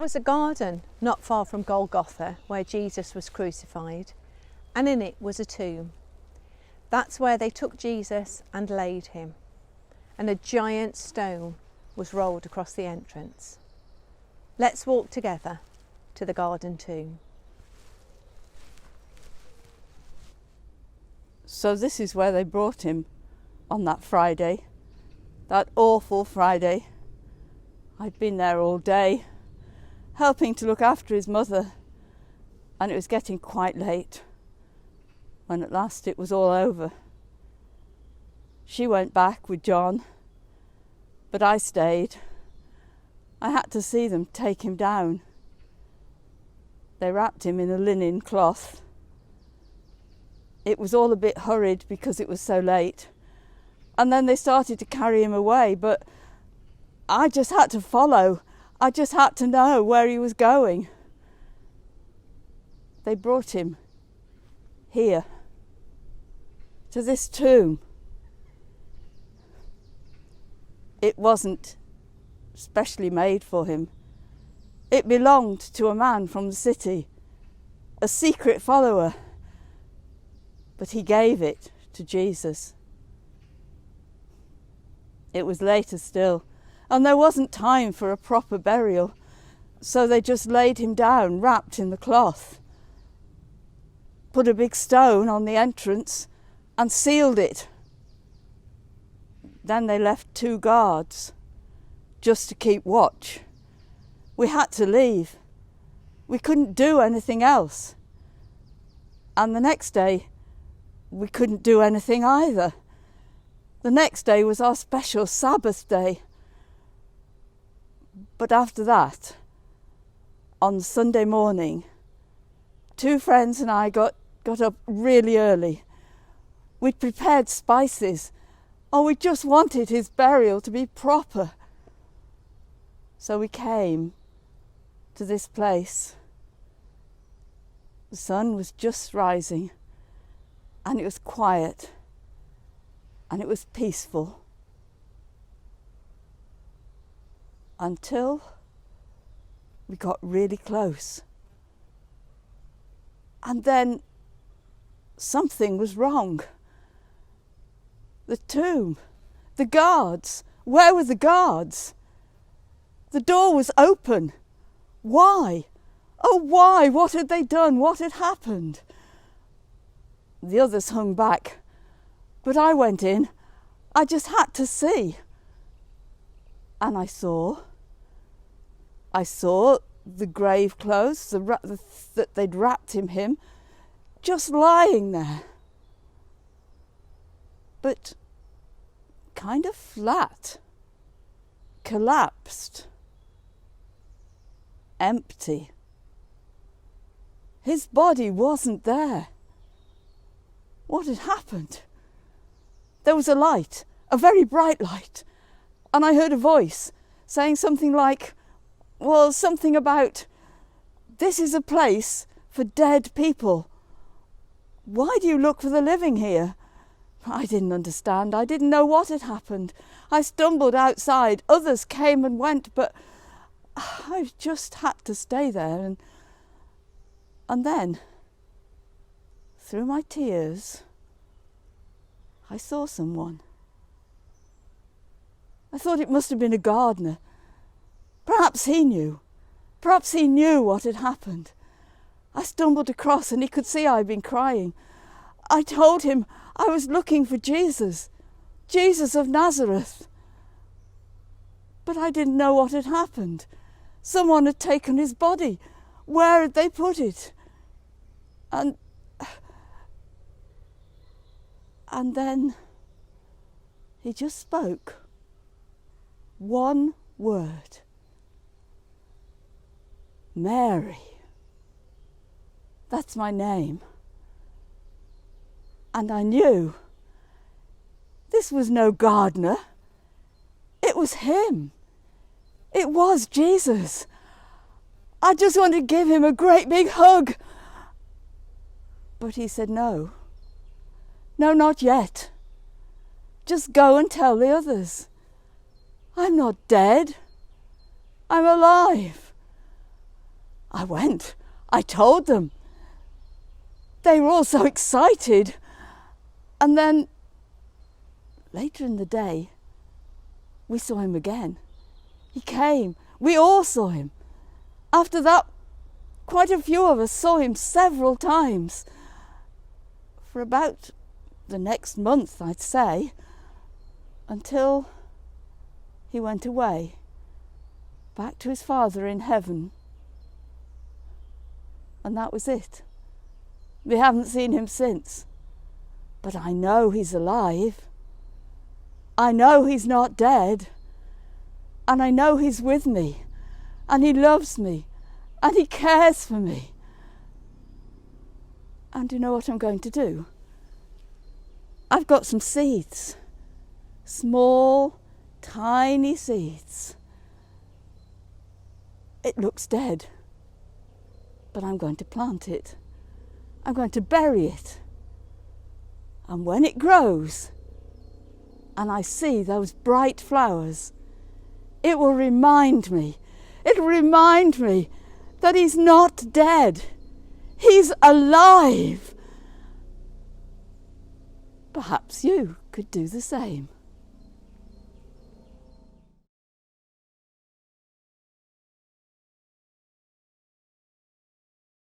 There was a garden not far from Golgotha where Jesus was crucified, and in it was a tomb. That's where they took Jesus and laid him, and a giant stone was rolled across the entrance. Let's walk together to the garden tomb. So this is where they brought him on that Friday, that awful Friday. I'd been there all day, helping to look after his mother, and it was getting quite late when at last it was all over. She went back with John, but I stayed. I had to see them take him down. They wrapped him in a linen cloth. It was all a bit hurried because it was so late, and then they started to carry him away, but I just had to follow. I just had to know where he was going. They brought him here, to this tomb. It wasn't specially made for him. It belonged to a man from the city, a secret follower, but he gave it to Jesus. It was later still, and there wasn't time for a proper burial, so they just laid him down, wrapped in the cloth, put a big stone on the entrance and sealed it. Then they left 2 guards just to keep watch. We had to leave. We couldn't do anything else. And the next day, we couldn't do anything either. The next day was our special Sabbath day. But after that, on Sunday morning, 2 friends and I got up really early. We'd prepared spices, and we just wanted his burial to be proper. So we came to this place. The sun was just rising, and it was quiet, and it was peaceful. Until we got really close. And then something was wrong. The tomb, the guards, where were the guards? The door was open. Why? Oh, why? What had they done? What had happened? The others hung back, but I went in. I just had to see. And I saw the grave clothes that they'd wrapped him just lying there. But kind of flat, collapsed, empty. His body wasn't there. What had happened? There was a light, a very bright light, and I heard a voice saying something like, well, something about, this is a place for dead people. Why do you look for the living here? I didn't understand. I didn't know what had happened. I stumbled outside. Others came and went, but I just had to stay there. And then, through my tears, I saw someone. I thought it must have been a gardener. Perhaps he knew. Perhaps he knew what had happened. I stumbled across and he could see I'd been crying. I told him I was looking for Jesus of Nazareth. But I didn't know what had happened. Someone had taken his body. Where had they put it? And then he just spoke. One word. Mary. That's my name. And I knew this was no gardener. It was him. It was Jesus. I just wanted to give him a great big hug. But he said no. No, not yet. Just go and tell the others. I'm not dead. I'm alive. I went. I told them. They were all so excited. And then later in the day, we saw him again. He came. We all saw him. After that, quite a few of us saw him several times. For about the next month, I'd say, until he went away, back to his Father in heaven. And that was it. We haven't seen him since. But I know he's alive. I know he's not dead. And I know he's with me. And he loves me. And he cares for me. And you know what I'm going to do? I've got some seeds. Small, tiny seeds. It looks dead. But I'm going to plant it. I'm going to bury it. And when it grows, and I see those bright flowers, it will remind me that he's not dead. He's alive. Perhaps you could do the same.